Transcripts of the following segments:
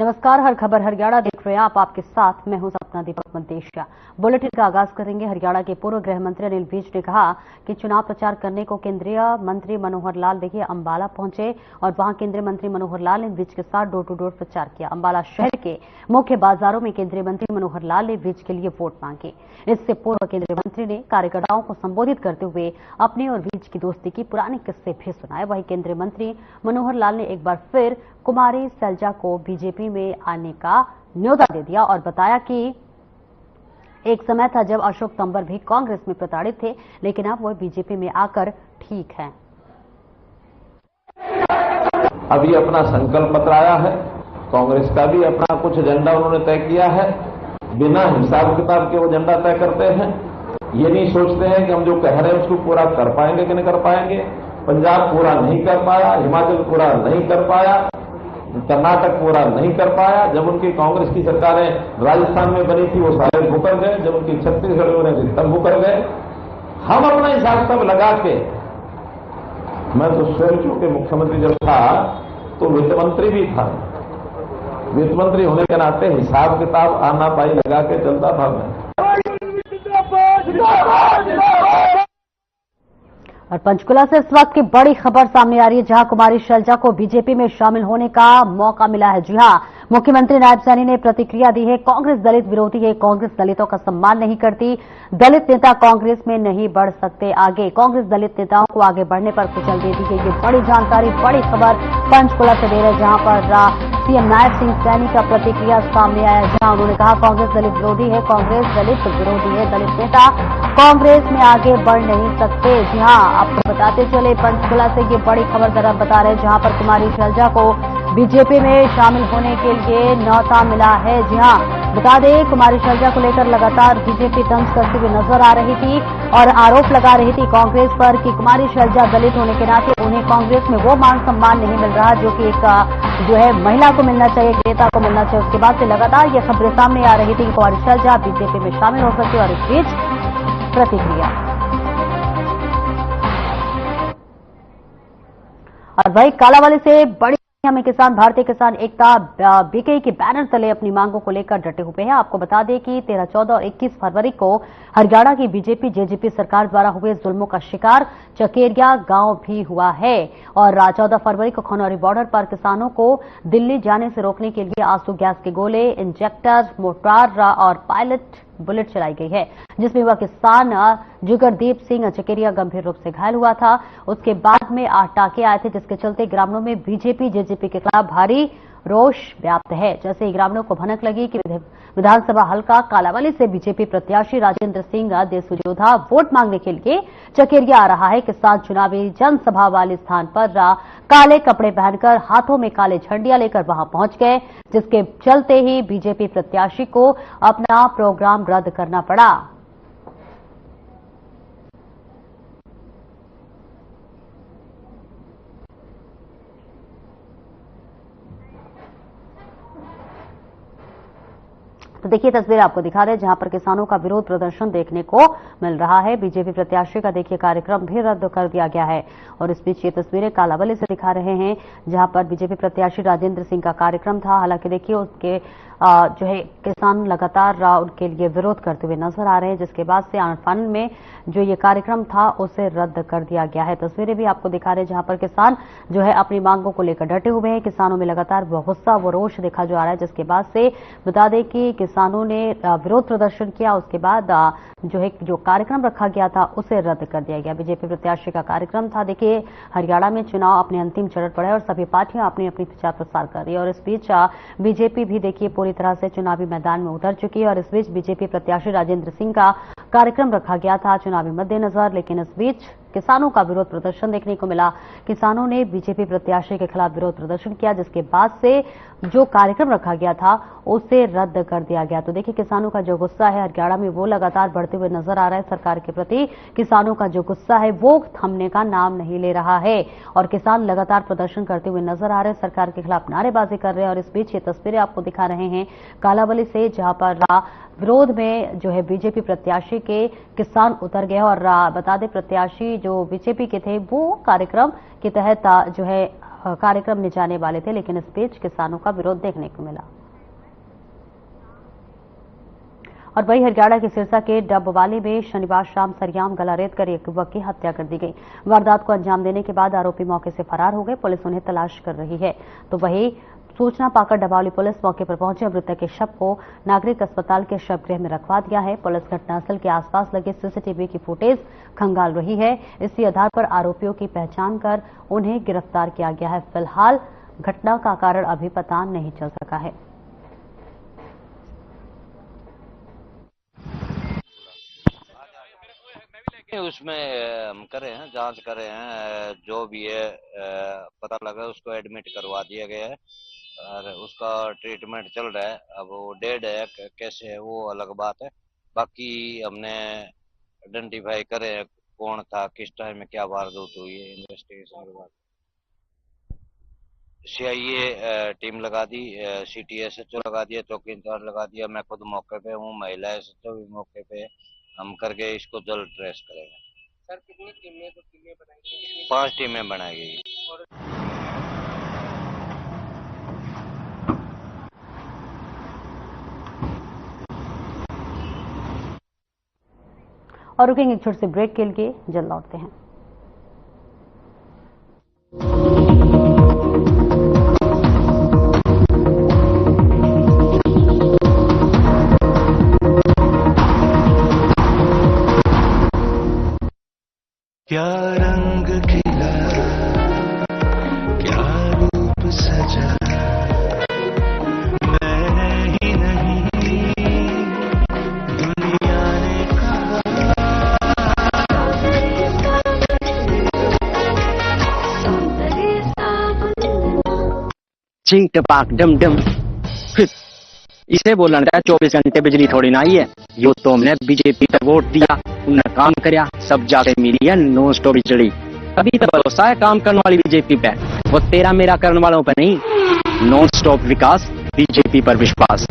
नमस्कार, हर खबर हरियाणा देख रहे हैं आप। आपके साथ मैं हूं सपना दीपक मंतेशिया। बुलेटिन का आगाज करेंगे। हरियाणा के पूर्व गृह मंत्री अनिल विज ने कहा कि चुनाव प्रचार करने को केंद्रीय मंत्री मनोहर लाल देखिए अंबाला पहुंचे और वहां केंद्रीय मंत्री मनोहर लाल ने विज के साथ डोर टू डोर प्रचार किया। अंबाला शहर के मुख्य बाजारों में केंद्रीय मंत्री मनोहर लाल ने विज के लिए वोट मांगे। इससे पूर्व केंद्रीय मंत्री ने कार्यकर्ताओं को संबोधित करते हुए अपने और विज की दोस्ती की पुराने किस्से भी सुनाए। वहीं केंद्रीय मंत्री मनोहर लाल ने एक बार फिर कुमारी सैलजा को बीजेपी में आने का न्योता दे दिया और बताया कि एक समय था जब अशोक तंवर भी कांग्रेस में प्रताड़ित थे, लेकिन अब वह बीजेपी में आकर ठीक हैं। अभी अपना संकल्प पत्र आया है, कांग्रेस का भी अपना कुछ एजेंडा उन्होंने तय किया है। बिना हिसाब किताब के वो एजेंडा तय करते हैं। ये नहीं सोचते हैं कि हम जो कह रहे हैं उसको पूरा कर पाएंगे कि नहीं कर पाएंगे। पंजाब पूरा नहीं कर पाया, हिमाचल पूरा नहीं कर पाया, कर्नाटक पूरा नहीं कर पाया। जब उनकी कांग्रेस की सरकारें राजस्थान में बनी थी वो सारे मुकर गए, जब उनकी छत्तीसगढ़ में बनी थी तब मुकर गए। हम अपना हिसाब तब लगा के, मैं तो स्वयं चूंकि मुख्यमंत्री जब था तो वित्त मंत्री भी था, वित्त मंत्री होने के नाते हिसाब किताब आना पाई लगा के चलता था मैं। और पंचकुला से इस वक्त की बड़ी खबर सामने आ रही है, जहां कुमारी सैलजा को बीजेपी में शामिल होने का मौका मिला है। जी हां, मुख्यमंत्री नायब सैनी ने प्रतिक्रिया दी है। कांग्रेस दलित विरोधी है, कांग्रेस दलितों का सम्मान नहीं करती, दलित नेता कांग्रेस में नहीं बढ़ सकते आगे। कांग्रेस दलित नेताओं को आगे बढ़ने पर कुचल दे दी गई। ये बड़ी जानकारी, बड़ी खबर पंचकुला से दे रहे, जहां पर सीएम नायब सिंह सैनी का प्रतिक्रिया सामने आया, जहां उन्होंने कहा कांग्रेस दलित विरोधी है, कांग्रेस दलित विरोधी है, दलित नेता कांग्रेस में आगे बढ़ नहीं सकते। जी हां, आपको बताते चले पंचकुला से ये बड़ी खबर जरा बता रहे हैं, जहां पर कुमारी सैलजा को बीजेपी में शामिल होने के लिए न्योता मिला है। जी हां, बता दें कुमारी सैलजा को लेकर लगातार बीजेपी तंज करती हुई नजर आ रही थी और आरोप लगा रही थी कांग्रेस पर कि कुमारी सैलजा दलित होने के नाते उन्हें कांग्रेस में वो मान सम्मान नहीं मिल रहा जो कि एक जो है महिला को मिलना चाहिए, नेता को मिलना चाहिए। उसके बाद से लगातार ये खबरें सामने आ रही थी कि कुमारी सैलजा बीजेपी में शामिल हो सकती है। और इस बीच प्रतिक्रिया और वही कालावाली से बड़ी में किसान भारतीय किसान एकता बीके के बैनर तले अपनी मांगों को लेकर डटे हुए हैं। आपको बता दें कि 13, 14 और 21 फरवरी को हरियाणा की बीजेपी जेजेपी सरकार द्वारा हुए जुल्मों का शिकार चकेरिया गांव भी हुआ है और 14 फरवरी को खनौरी बॉर्डर पर किसानों को दिल्ली जाने से रोकने के लिए आंसू गैस के गोले, इंजेक्टर, मोर्टार और पायलट बुलेट चलाई गई है, जिसमें वह किसान जुगरदीप सिंह चकेरिया गंभीर रूप से घायल हुआ था। उसके बाद में 8 टाके आए थे, जिसके चलते ग्रामीणों में बीजेपी जेजेपी के खिलाफ भारी रोष व्याप्त है। जैसे ही ग्रामीणों को भनक लगी कि विधानसभा हल्का कालावाली से बीजेपी प्रत्याशी राजेंद्र सिंह देसू योद्धा वोट मांगने के लिए चकेरिया आ रहा है, किसान चुनावी जनसभा वाले स्थान पर काले कपड़े पहनकर हाथों में काले झंडियां लेकर वहां पहुंच गए, जिसके चलते ही बीजेपी प्रत्याशी को अपना प्रोग्राम रद्द करना पड़ा। तो देखिए तस्वीर आपको दिखा रहे हैं, जहां पर किसानों का विरोध प्रदर्शन देखने को मिल रहा है। बीजेपी प्रत्याशी का देखिए कार्यक्रम भी रद्द कर दिया गया है और इस बीच ये तस्वीरें कालावाली से दिखा रहे हैं, जहां पर बीजेपी प्रत्याशी राजेंद्र सिंह का कार्यक्रम था। हालांकि देखिए उसके जो है किसान लगातार उनके लिए विरोध करते हुए नजर आ रहे हैं, जिसके बाद से आनफान में जो ये कार्यक्रम था उसे रद्द कर दिया गया है। तस्वीरें भी आपको दिखा रहे हैं, जहां पर किसान जो है अपनी मांगों को लेकर डटे हुए हैं। किसानों में लगातार वो गुस्सा, वो रोष देखा जा रहा है, जिसके बाद से बता दें कि किसानों ने विरोध प्रदर्शन किया। उसके बाद जो है जो कार्यक्रम रखा गया था उसे रद्द कर दिया गया। बीजेपी प्रत्याशी का कार्यक्रम था। देखिए हरियाणा में चुनाव अपने अंतिम चरण पर है और सभी पार्टियां अपनी अपनी प्रचार प्रसार कर रही है और इस बीच बीजेपी भी देखिए पूरी तरह से चुनावी मैदान में उतर चुकी है और इस बीच बीजेपी प्रत्याशी राजेंद्र सिंह का कार्यक्रम रखा गया था चुनावी मद्देनजर, लेकिन इस बीच किसानों का विरोध प्रदर्शन देखने को मिला। किसानों ने बीजेपी प्रत्याशी के खिलाफ विरोध प्रदर्शन किया, जिसके बाद से जो कार्यक्रम रखा गया था उसे रद्द कर दिया गया। तो देखिए किसानों का जो गुस्सा है हरियाणा में वो लगातार बढ़ते हुए नजर आ रहा है। सरकार के प्रति किसानों का जो गुस्सा है वो थमने का नाम नहीं ले रहा है और किसान लगातार प्रदर्शन करते हुए नजर आ रहे हैं, सरकार के खिलाफ नारेबाजी कर रहे हैं और इस बीच ये तस्वीरें आपको दिखा रहे हैं कालावली से, जहां पर विरोध में जो है बीजेपी प्रत्याशी के किसान उतर गए और बता दें प्रत्याशी जो बीजेपी के थे वो कार्यक्रम के तहत जो है कार्यक्रम में जाने वाले थे, लेकिन इस बीच किसानों का विरोध देखने को मिला। और वही हरियाणा के सिरसा के डबवाली में शनिवार शाम सरियाम गला रेत कर एक युवक की हत्या कर दी गई। वारदात को अंजाम देने के बाद आरोपी मौके से फरार हो गए। पुलिस उन्हें तलाश कर रही है। तो वही सूचना पाकर डबवाली पुलिस मौके पर पहुंचे। मृतक के शव को नागरिक अस्पताल के शवगृह में रखवा दिया है। पुलिस घटनास्थल के आसपास लगे सीसीटीवी की फुटेज खंगाल रही है। इसी आधार पर आरोपियों की पहचान कर उन्हें गिरफ्तार किया गया है। फिलहाल घटना का कारण अभी पता नहीं चल सका है। उसमें हम करे हैं, जांच करे हैं, जो भी है पता लगा उसको एडमिट करवा दिया गया है और उसका ट्रीटमेंट चल रहा है। अब वो डेड है कैसे है वो अलग बात है। बाकी हमने आइडेंटिफाई करे हैं कौन था, किस टाइम में क्या वारदात हुई है। इन्वेस्टिगेशन के बाद सीआईए टीम लगा दी, सिटी एसएचओ लगा दिया, चौकी इंचार्ज लगा दिया। मैं खुद मौके पे हूँ, महिला एसएचओ भी मौके पे। हम करके इसको जल्द ट्रेस करेंगे। सर कितनी टीमें बनाई गई? 5 टीमें बनाई गई। और रुकेंगे एक छोटे से ब्रेक के लिए, जल्द लौटते हैं। क्या रंग खिला, क्या रूप सजा, मैंने ही नहीं दुनिया ने कहा। चिंग टपाक डम डम, इसे बोलना था 24 घंटे बिजली थोड़ी ना आई है। यो तो हमने बीजेपी पर वोट दिया, उन्हें काम करया, सब जाके मिली है नॉन स्टॉप बिजली। अभी तो भरोसा है काम करने वाली बीजेपी पे, वो तेरा मेरा करने वालों पर नहीं। नॉन स्टॉप विकास, बीजेपी पर विश्वास।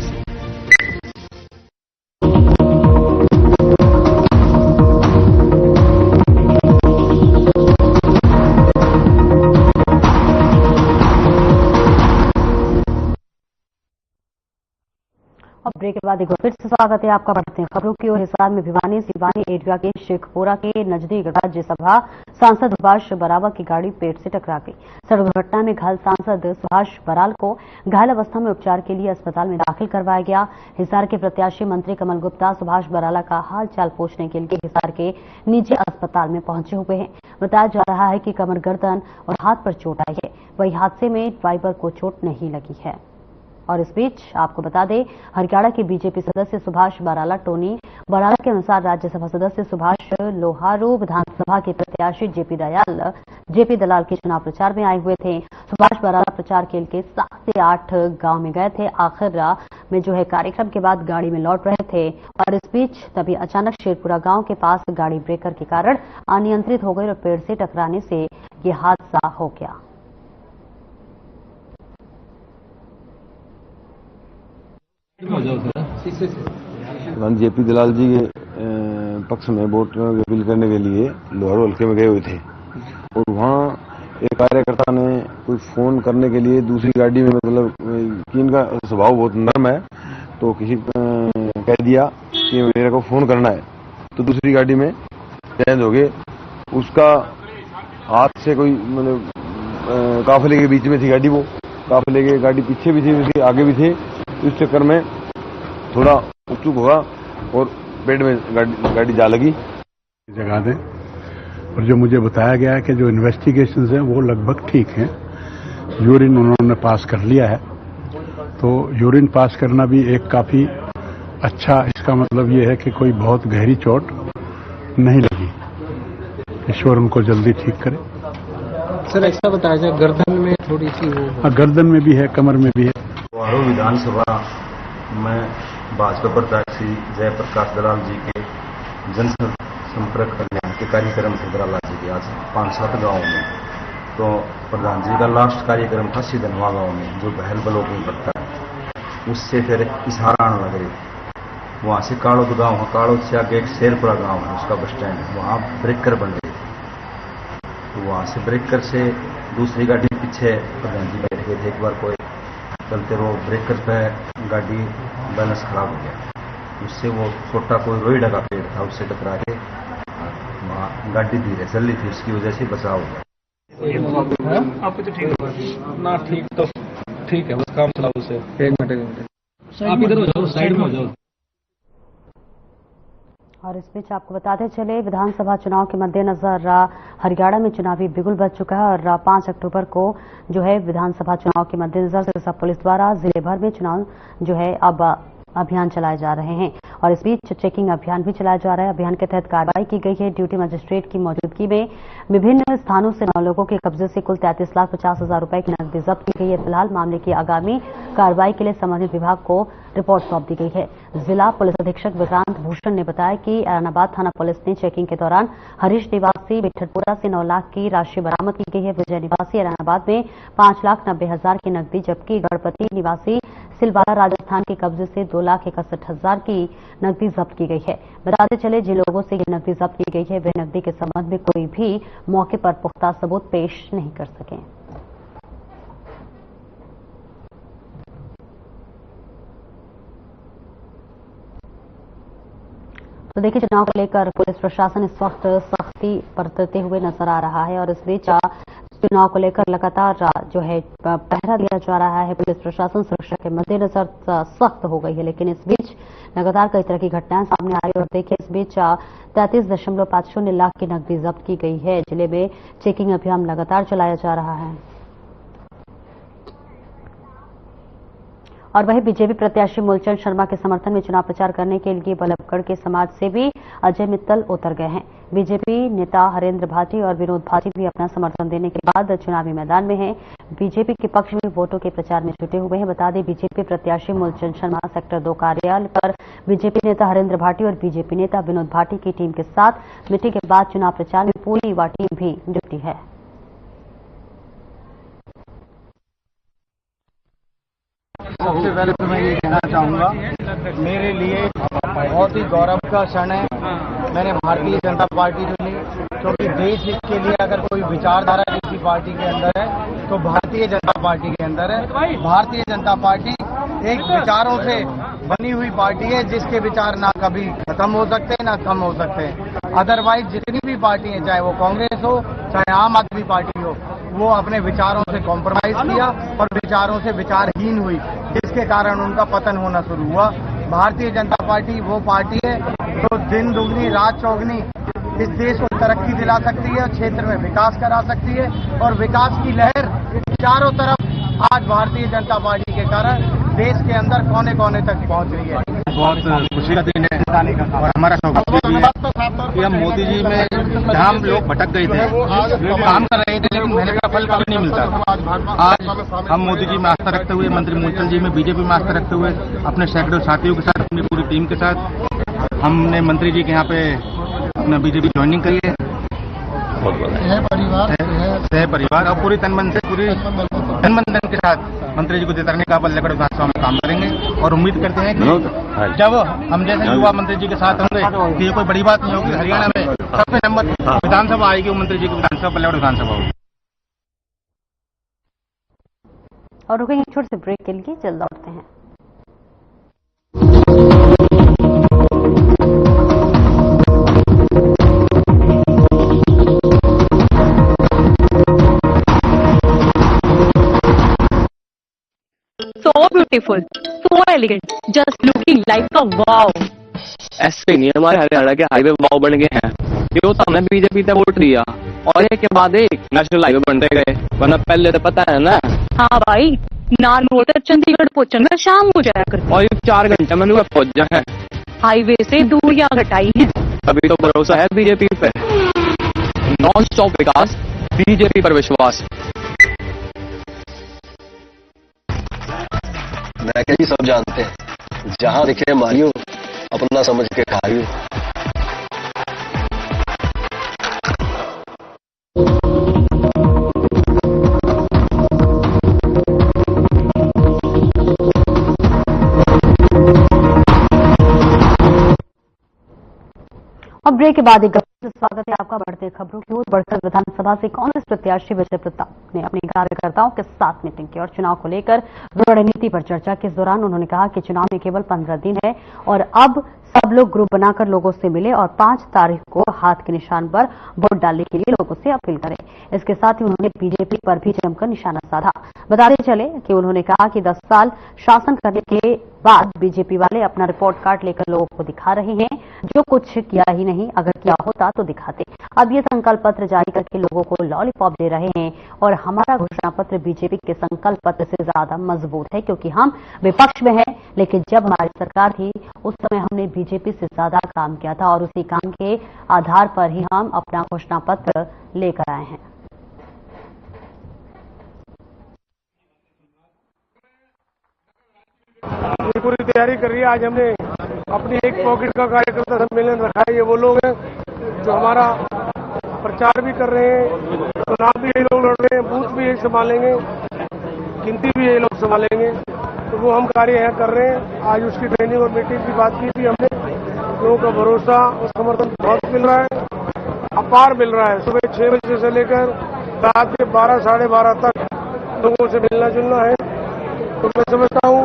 और ब्रेक के बाद एक बार फिर से स्वागत है आपका। बढ़ते हैं खबरों की ओर। हिसार में भिवानी सिवानी एरिया के शेखपुरा के नजदीक राज्यसभा सांसद सुभाष बरावा की गाड़ी पेड़ से टकरा गई। सड़क दुर्घटना में घायल सांसद सुभाष बराल को घायल अवस्था में उपचार के लिए अस्पताल में दाखिल करवाया गया। हिसार के प्रत्याशी मंत्री कमल गुप्ता सुभाष बराला का हाल चाल पूछने के लिए हिसार के निजी अस्पताल में पहुंचे हुए हैं। बताया जा रहा है कि कमर, गर्दन और हाथ पर चोट आई है। वही हादसे में ड्राइवर को चोट नहीं लगी है। और इस बीच आपको बता दें, हरियाणा के बीजेपी सदस्य सुभाष बराला टोनी बराला के अनुसार राज्यसभा सदस्य सुभाष लोहारू विधानसभा के प्रत्याशी जेपी दलाल के चुनाव प्रचार में आए हुए थे। सुभाष बराला प्रचार के लिए 7 से 8 गांव में गए थे। आखिर में जो है कार्यक्रम के बाद गाड़ी में लौट रहे थे और इस बीच तभी अचानक शेरपुरा गांव के पास गाड़ी ब्रेकर के कारण अनियंत्रित हो गई और पेड़ से टकराने से ये हादसा हो गया। प्रधान जेपी दलाल जी के पक्ष में वोट की अपील करने के लिए लोहारू हल्के में गए हुए थे और वहाँ एक कार्यकर्ता ने कोई फोन करने के लिए दूसरी गाड़ी में, मतलब कि इनका स्वभाव बहुत नरम है, तो किसी कह दिया कि मेरे को फोन करना है, तो दूसरी गाड़ी में चेंज हो गए। उसका हाथ से कोई, मतलब काफिले के बीच में थी गाड़ी, वो काफिले के गाड़ी पीछे भी थी, उसके आगे भी थे। इस चक्कर में थोड़ा उपचुप हुआ और पेड़ में गाड़ी जा लगी। जगह दें। और जो मुझे बताया गया है कि जो इन्वेस्टिगेशंस हैं वो लगभग ठीक हैं। यूरिन उन्होंने पास कर लिया है, तो यूरिन पास करना भी एक काफी अच्छा, इसका मतलब ये है कि कोई बहुत गहरी चोट नहीं लगी। ईश्वर उनको जल्दी ठीक करे। सर ऐसा बताया जाए गर्दन में थोड़ी सी वो, गर्दन में भी है, कमर में भी है। लोहारू विधानसभा में भाजपा प्रत्याशी जयप्रकाश दलाल जी के जनसंपर्क अभियान के कार्यक्रम थे दलाल जी के आज 5-7 गाँव में। तो प्रधान जी का लास्ट कार्यक्रम था सीधनवा गाँव में, जो बहल ब्लॉक में पड़ता है। उससे फिर इसहारा आने लग रही, वहाँ से काड़ोद गाँव है, काड़ोद से आगे एक शेरपुरा गाँव है, उसका बस स्टैंड है, वहाँ ब्रेकर बन रहे। तो वहाँ से ब्रेकर से दूसरी गाड़ी पीछे प्रधान जी बैठ गए थे। एक बार कोई चलते वो ब्रेकर पे गाड़ी बैलेंस खराब हो गया, उससे वो छोटा कोई रोइडा का पेड़ था, उससे टकरा के वहाँ गाड़ी धीरे चल रही थी, उसकी वजह से बचाव हो गया। आपको तो ठीक ना, ठीक तो ठीक है, बस काम चलाओ उसे। एक मिनट आप इधर हो जाओ, साइड में हो जाओ। और इस बीच आपको बताते चले, विधानसभा चुनाव के मद्देनजर हरियाणा में चुनावी बिगुल बज चुका है और 5 अक्टूबर को जो है विधानसभा चुनाव के मद्देनजर सिरसा पुलिस द्वारा जिले भर में चुनाव जो है अब अभियान चलाए जा रहे हैं और इस बीच चेकिंग अभियान भी चलाया जा रहा है। अभियान के तहत कार्रवाई की गई है। ड्यूटी मजिस्ट्रेट की मौजूदगी में विभिन्न स्थानों से 9 लोगों के कब्जे से कुल 33,50,000 रुपए की नकदी जब्त की गई है। फिलहाल मामले की आगामी कार्रवाई के लिए संबंधित विभाग को रिपोर्ट सौंप दी गई है। जिला पुलिस अधीक्षक विक्रांत भूषण ने बताया कि एरानाबाद थाना पुलिस ने चेकिंग के दौरान हरीश निवासी बिठटपुरा से 9 लाख की राशि बरामद की गई है। विजय निवासी एरानाबाद में 5,90,000 की नकदी, जबकि गणपति निवासी सिलवाड़ा राजस्थान के कब्जे से 2,61,000 की नकदी जब्त की गई है। बताते चले, जिन लोगों से ये नकदी जब्त की गई है वे नकदी के संबंध में कोई भी मौके पर पुख्ता सबूत पेश नहीं कर सके। तो देखिए, चुनाव को लेकर पुलिस प्रशासन इस वक्त सख्ती बरतते हुए नजर आ रहा है और इस बीच चुनाव को लेकर लगातार जो है पहरा दिया जा रहा है। पुलिस प्रशासन सुरक्षा के मद्देनजर सख्त हो गई है, लेकिन इस बीच लगातार कई तरह की घटनाएं सामने आई और देखिए इस बीच 33.50 लाख की नकदी जब्त की गई है। जिले में चेकिंग अभियान लगातार चलाया जा रहा है। और वहीं बीजेपी प्रत्याशी मूलचंद शर्मा के समर्थन में चुनाव प्रचार करने के लिए बल्लभगढ़ के समाज सेवी अजय मित्तल उतर गए हैं। बीजेपी नेता हरेंद्र भाटी और विनोद भाटी भी अपना समर्थन देने के बाद चुनावी मैदान में हैं। बीजेपी के पक्ष में वोटों के प्रचार में जुटे हुए हैं। बता दें, बीजेपी प्रत्याशी मूलचंद शर्मा सेक्टर 2 कार्यालय पर बीजेपी नेता हरेंद्र भाटी और बीजेपी नेता विनोद भाटी की टीम के साथ मीटिंग के बाद चुनाव प्रचार में पूरी युवा टीम भी जुटी है। सबसे पहले तो मैं ये कहना चाहूँगा, मेरे लिए बहुत ही गौरव का क्षण है। मैंने भारतीय जनता पार्टी चुनी क्योंकि देश के लिए अगर कोई विचारधारा किसी पार्टी के अंदर है तो भारतीय जनता पार्टी के अंदर है। भारतीय जनता पार्टी एक विचारों से बनी हुई पार्टी है जिसके विचार ना कभी खत्म हो सकते ना कम हो सकते। अदरवाइज जितनी भी पार्टी है, चाहे वो कांग्रेस हो चाहे आम आदमी पार्टी हो, वो अपने विचारों से कॉम्प्रोमाइज किया और विचारों से विचारहीन हुई, जिसके कारण उनका पतन होना शुरू हुआ। भारतीय जनता पार्टी वो पार्टी है जो दिन दुगनी रात चौगनी इस देश को तरक्की दिला सकती है, क्षेत्र में विकास करा सकती है और विकास की लहर चारों तरफ आज भारतीय जनता पार्टी के कारण देश के अंदर कोने कोने तक पहुंच रही है। बहुत खुशी का दिन है और हमारा सौभाग्य भी है कि हम मोदी जी में जहाँ हम लोग भटक गए थे, काम कर रहे थे लेकिन मेहनत का फल कभी नहीं मिलता। आज हम मोदी जी में आस्था रखते हुए, मंत्री मूलचंद जी में बीजेपी में आस्था रखते हुए, अपने सैकड़ों साथियों के साथ, अपनी पूरी टीम के साथ हमने मंत्री जी के यहाँ पे अपना बीजेपी ज्वाइनिंग करी है। सह परिवार और पूरी तन मन धन के साथ मंत्री जी को जिताने का बल्लभगढ़ विधानसभा में काम करेंगे और उम्मीद करते हैं कि जब हम जैसे युवा मंत्री जी के साथ होंगे तो ये कोई बड़ी बात नहीं होगी। हरियाणा में सबसे नंबर विधानसभा आएगी, वो मंत्री जी की विधानसभा बल्लभगढ़ विधानसभा होगी। और रुकेंगे छोटे से ब्रेक के लिए, जल्द लौटते हैं। So beautiful, so elegant, just looking like a wow. ऐसे नहीं, हमारे हरियाणा के हाईवे वाव बन गए हैं। ये तो हमने बीजेपी से वोट दिया और एक के बाद एक नेशनल हाईवे बनते गए, वरना पहले तो पता है ना। हाँ भाई, नान रोड चंडीगढ़ पहुंचने शाम हो जाया कर और 4 घंटे में पहुंच जाए। हाईवे से दूरियां घटाई है। अभी तो भरोसा है बीजेपी पे, नॉन स्टॉप विकास, बीजेपी पर विश्वास। मैं क्या जी, सब जानते हैं, जहां दिखे मारियो, अपना समझ के खारियो। अब ब्रेक के बाद एक स्वागत है आपका। बढ़ते खबरों की ओर बढ़कर विधानसभा से कांग्रेस प्रत्याशी विजय प्रताप ने अपने कार्यकर्ताओं के साथ मीटिंग की और चुनाव को लेकर रणनीति पर चर्चा की। इस दौरान उन्होंने कहा कि चुनाव में केवल 15 दिन है और अब सब लोग ग्रुप बनाकर लोगों से मिले और 5 तारीख को हाथ के निशान पर वोट डालने के लिए लोगों से अपील करें। इसके साथ ही उन्होंने बीजेपी पर भी जमकर निशाना साधा। बताते चले कि उन्होंने कहा कि 10 साल शासन करने के बाद बीजेपी वाले अपना रिपोर्ट कार्ड लेकर लोगों को दिखा रहे हैं, जो कुछ किया ही नहीं, अगर किया होता तो दिखाते। अब ये संकल्प पत्र जारी करके लोगों को लॉलीपॉप दे रहे हैं और हमारा घोषणा पत्र बीजेपी के संकल्प पत्र से ज्यादा मजबूत है, क्योंकि हम विपक्ष में हैं, लेकिन जब हमारी सरकार थी उस समय हमने बीजेपी से ज्यादा काम किया था और उसी काम के आधार पर ही हम अपना घोषणा पत्र लेकर आए हैं। ये पूरी तैयारी कर रही है। आज हमने अपनी एक पॉकेट का कार्यकर्ता सम्मेलन रखा है। ये वो लोग हैं जो हमारा प्रचार भी कर रहे हैं, चुनाव भी यही लोग लड़ रहे हैं, बूथ भी यही संभालेंगे, गिनती भी यही लोग संभालेंगे। तो वो हम कार्य यहाँ कर रहे हैं। आज उसकी ट्रेनिंग और मीटिंग की बात की थी हमने। लोगों का भरोसा और समर्थन बहुत मिल रहा है, अपार मिल रहा है। सुबह 6 बजे से लेकर रात के 12 साढ़े 12 तक लोगों से मिलना जुलना है। तो मैं समझता हूँ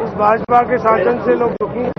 इस भाजपा के शासन से लोग दुखी हैं।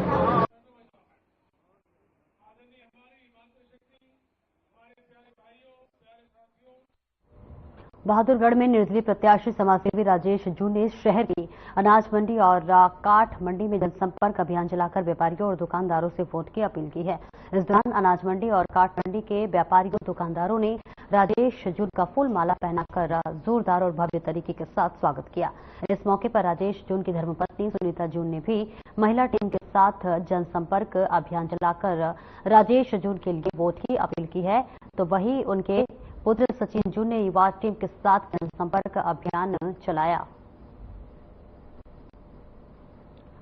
बहादुरगढ़ में निर्दलीय प्रत्याशी समाजसेवी राजेश जून ने शहर की अनाज मंडी और काठ मंडी में जनसंपर्क अभियान चलाकर व्यापारियों और दुकानदारों से वोट की अपील की है। इस दौरान अनाज मंडी और काठ मंडी के व्यापारियों और दुकानदारों ने राजेश जून का फूल माला पहनाकर जोरदार और भव्य तरीके के साथ स्वागत किया। इस मौके पर राजेश जून की धर्मपत्नी सुनीता जून ने भी महिला टीम के साथ जनसंपर्क अभियान चलाकर राजेश जून के लिए वोट की अपील की है। तो वहीं उनके पुत्र सचिन जून ने युवा टीम के साथ जनसंपर्क अभियान चलाया।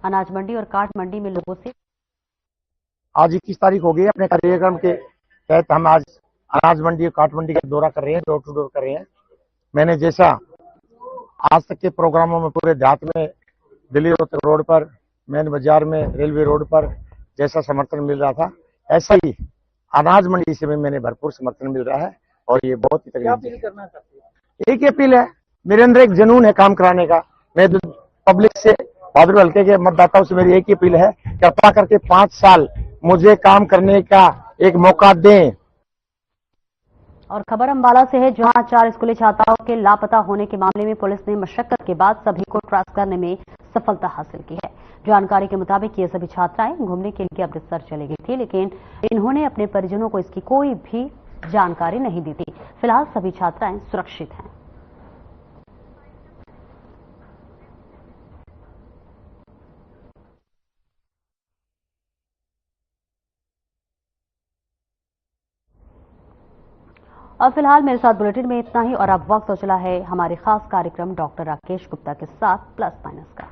अनाज मंडी और काठ मंडी में लोगों से आज 21 तारीख हो गई। अपने कार्यक्रम के तहत हम आज अनाज मंडी और काठ मंडी का दौरा कर रहे हैं, डोर टू डोर कर रहे हैं। मैंने जैसा आज तक के प्रोग्रामों में पूरे देहात में, दिल्ली रोहतक रोड पर, मेन बाजार में, रेलवे रोड पर जैसा समर्थन मिल रहा था, ऐसा ही अनाज मंडी से भी मैंने भरपूर समर्थन मिल रहा है और ये बहुत ही तकलीफ करना चाहती है। एक ही अपील है, मेरे अंदर एक जुनून है काम कराने का। मैं पब्लिक से, बहादुर हल्के के मतदाताओं से मेरी एक ही अपील है, कृपा करके 5 साल मुझे काम करने का एक मौका दें। और खबर अंबाला से है, जहां 4 स्कूली छात्राओं के लापता होने के मामले में पुलिस ने मशक्कत के बाद सभी को ट्रेस करने में सफलता हासिल की है। जानकारी के मुताबिक ये सभी छात्राएं घूमने के लिए अमृतसर चली गई थी, लेकिन इन्होंने अपने परिजनों को इसकी कोई भी जानकारी नहीं दी थी। फिलहाल सभी छात्राएं सुरक्षित हैं। और फिलहाल मेरे साथ बुलेटिन में इतना ही और अब वक्त हो चला है हमारे खास कार्यक्रम डॉक्टर राकेश गुप्ता के साथ प्लस माइनस का।